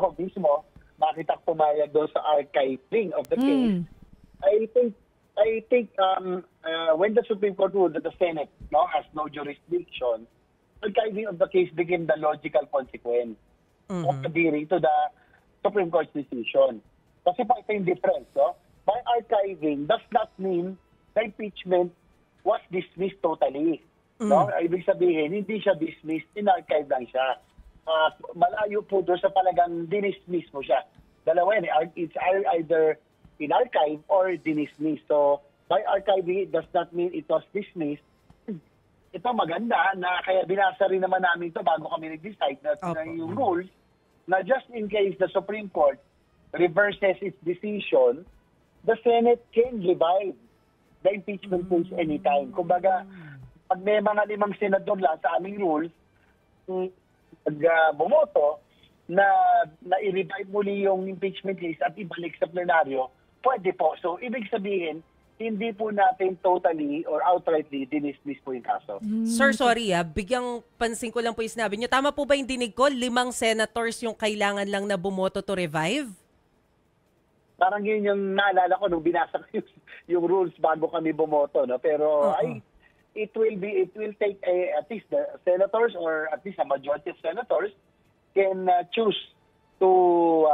ako mismo, bakit ako pumayag doon sa archiving of the case. I think when the Supreme Court ruled that the Senate has no jurisdiction, archiving of the case became the logical consequence of adhering to the Supreme Court's decision. Kasi pa ito yung difference, no? By archiving does not mean the impeachment was dismissed totally. No? Ibig sabihin, hindi siya dismissed, in-archive lang siya. Malayo po doon sa talagang dinismiss mo siya. Dalawa yan, it's either in-archive or dinismiss. So, by archiving, it does not mean it was dismissed. Ito maganda na kaya binasa rin naman namin ito bago kami nag-decide na yung rules na just in case the Supreme Court reverses its decision, the Senate can revive the impeachment case anytime. Kumbaga, pag may mga 5 senador lang sa aming rules, bumoto na i-revive muli yung impeachment case at ibalik sa plenaryo, pwede po. So, ibig sabihin, hindi po natin totally or outrightly dinismiss po yung kaso. Sir, sorry bigyang pansin ko lang po yung sinabi niyo. Tama po ba yung dinig ko? 5 senators yung kailangan lang na bumoto to revive? Parang yun yung naalala ko nung binasa ko yung rules bago kami bumoto. No? Pero it will take at least the senators or at least a majority of senators can choose to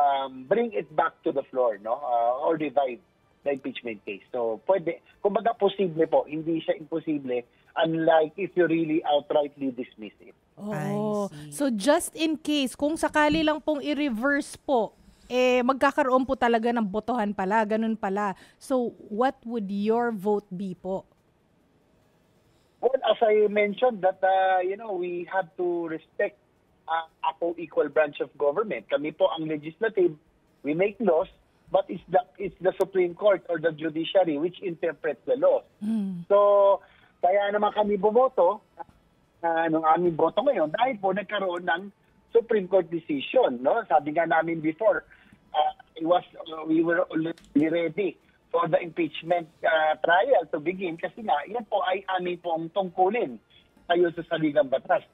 bring it back to the floor, no, or revive the impeachment case. So pwede, kumbaga posible po, hindi siya imposible, unlike if you really outrightly dismiss it. So just in case, kung sakali lang pong i-reverse po, magkakaroon po talaga ng botohan pala, ganun pala. So what would your vote be po? Well, as I mentioned that we have to respect ako equal branch of government. Kami po ang legislative, we make laws, but it's the Supreme Court or the judiciary which interprets the law. So, kaya naman kami bumoto nung aming boto ngayon dahil po nagkaroon ng Supreme Court decision, no? Sabi nga namin before, we were already ready for the impeachment trial to begin kasi nga, yan po ay aming pong tungkulin ayon sa saligang batas.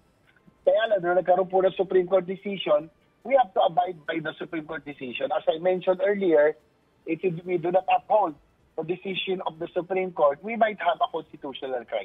Kaya lang, na nagkaroon po ng Supreme Court decision, we have to abide by the Supreme Court decision. As I mentioned earlier, if we do not uphold the decision of the Supreme Court, we might have a constitutional crisis.